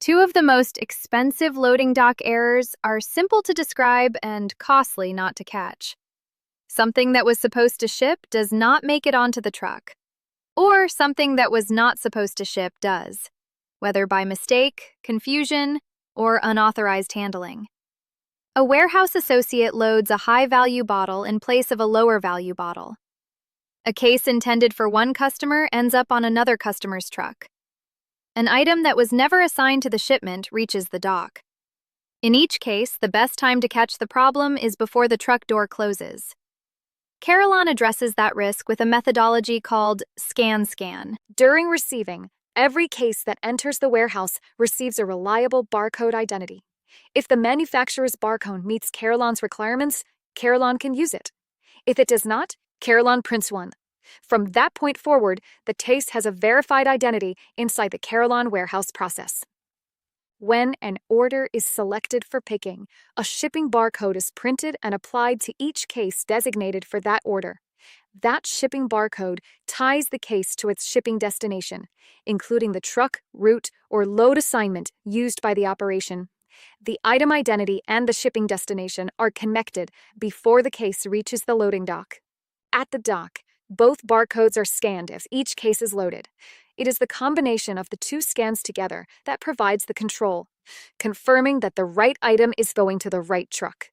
Two of the most expensive loading dock errors are simple to describe and costly not to catch. Something that was supposed to ship does not make it onto the truck, or something that was not supposed to ship does, whether by mistake, confusion, or unauthorized handling. A warehouse associate loads a high-value bottle in place of a lower-value bottle. A case intended for one customer ends up on another customer's truck. An item that was never assigned to the shipment reaches the dock. In each case, the best time to catch the problem is before the truck door closes. Carillon addresses that risk with a methodology called scan. During receiving, every case that enters the warehouse receives a reliable barcode identity. If the manufacturer's barcode meets Carillon's requirements, Carillon can use it. If it does not, Carillon prints one. From that point forward, the case has a verified identity inside the Carillon warehouse process. When an order is selected for picking, a shipping barcode is printed and applied to each case designated for that order. That shipping barcode ties the case to its shipping destination, including the truck, route, or load assignment used by the operation. The item identity and the shipping destination are connected before the case reaches the loading dock. At the dock, both barcodes are scanned as each case is loaded. It is the combination of the two scans together that provides the control, confirming that the right item is going to the right truck.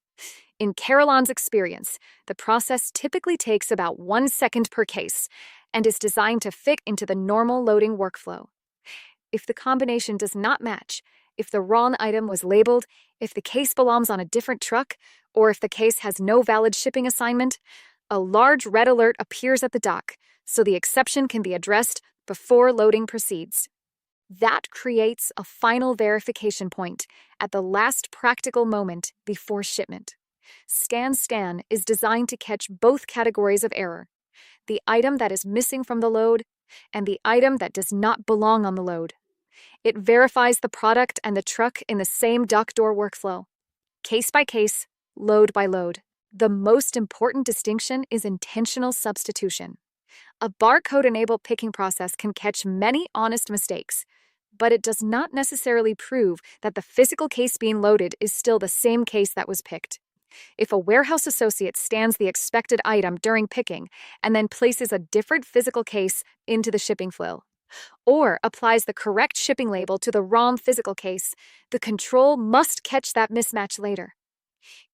In Carillon's experience, the process typically takes about 1 second per case and is designed to fit into the normal loading workflow. If the combination does not match, if the wrong item was labeled, if the case belongs on a different truck, or if the case has no valid shipping assignment, a large red alert appears at the dock, so the exception can be addressed before loading proceeds. That creates a final verification point at the last practical moment before shipment. Scan is designed to catch both categories of error: the item that is missing from the load and the item that does not belong on the load. It verifies the product and the truck in the same dock door workflow, case by case, load by load. The most important distinction is intentional substitution. A barcode-enabled picking process can catch many honest mistakes, but it does not necessarily prove that the physical case being loaded is still the same case that was picked. If a warehouse associate scans the expected item during picking and then places a different physical case into the shipping flow, or applies the correct shipping label to the wrong physical case, the control must catch that mismatch later.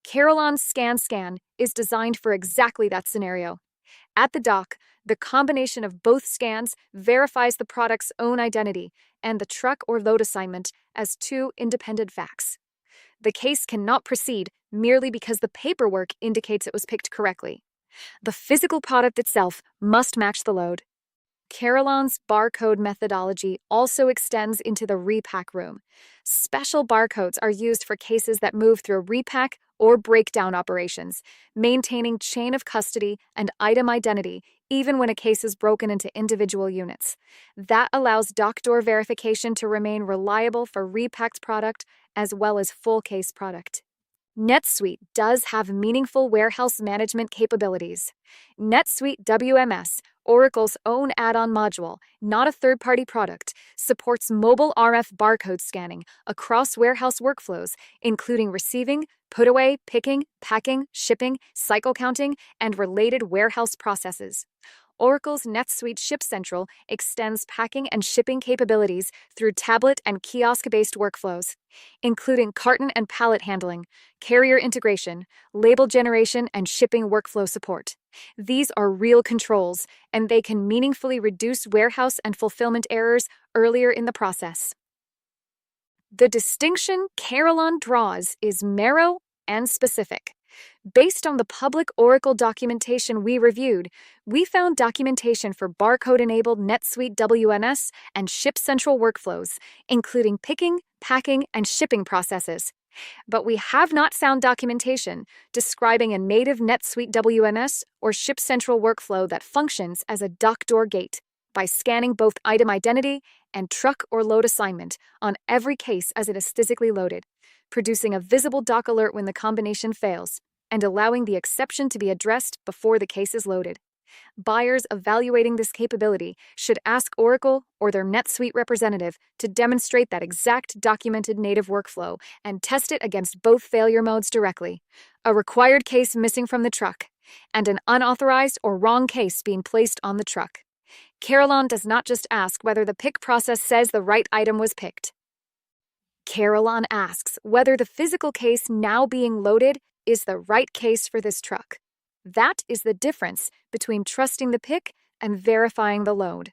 Carillon's scan is designed for exactly that scenario. At the dock, the combination of both scans verifies the product's own identity and the truck or load assignment as two independent facts. The case cannot proceed merely because the paperwork indicates it was picked correctly. The physical product itself must match the load. Carillon's barcode methodology also extends into the repack room. Special barcodes are used for cases that move through repack or breakdown operations, maintaining chain of custody and item identity even when a case is broken into individual units. That allows dock door verification to remain reliable for repacked product as well as full case product. NetSuite does have meaningful warehouse management capabilities. NetSuite WMS, Oracle's own add-on module, not a third-party product, supports mobile RF barcode scanning across warehouse workflows, including receiving, put-away, picking, packing, shipping, cycle counting, and related warehouse processes. Oracle's NetSuite Ship Central extends packing and shipping capabilities through tablet and kiosk-based workflows, including carton and pallet handling, carrier integration, label generation, and shipping workflow support. These are real controls, and they can meaningfully reduce warehouse and fulfillment errors earlier in the process. The distinction Carillon draws is narrow and specific. Based on the public Oracle documentation we reviewed, we found documentation for barcode-enabled NetSuite WMS and Ship Central workflows, including picking, packing, and shipping processes. But we have not found documentation describing a native NetSuite WMS or Ship Central workflow that functions as a dock door gate by scanning both item identity and truck or load assignment on every case as it is physically loaded, producing a visible dock alert when the combination fails, and allowing the exception to be addressed before the case is loaded. Buyers evaluating this capability should ask Oracle or their NetSuite representative to demonstrate that exact documented native workflow and test it against both failure modes directly: a required case missing from the truck and an unauthorized or wrong case being placed on the truck. Carillon does not just ask whether the pick process says the right item was picked. Carillon asks whether the physical case now being loaded is the right case for this truck. That is the difference between trusting the pick and verifying the load.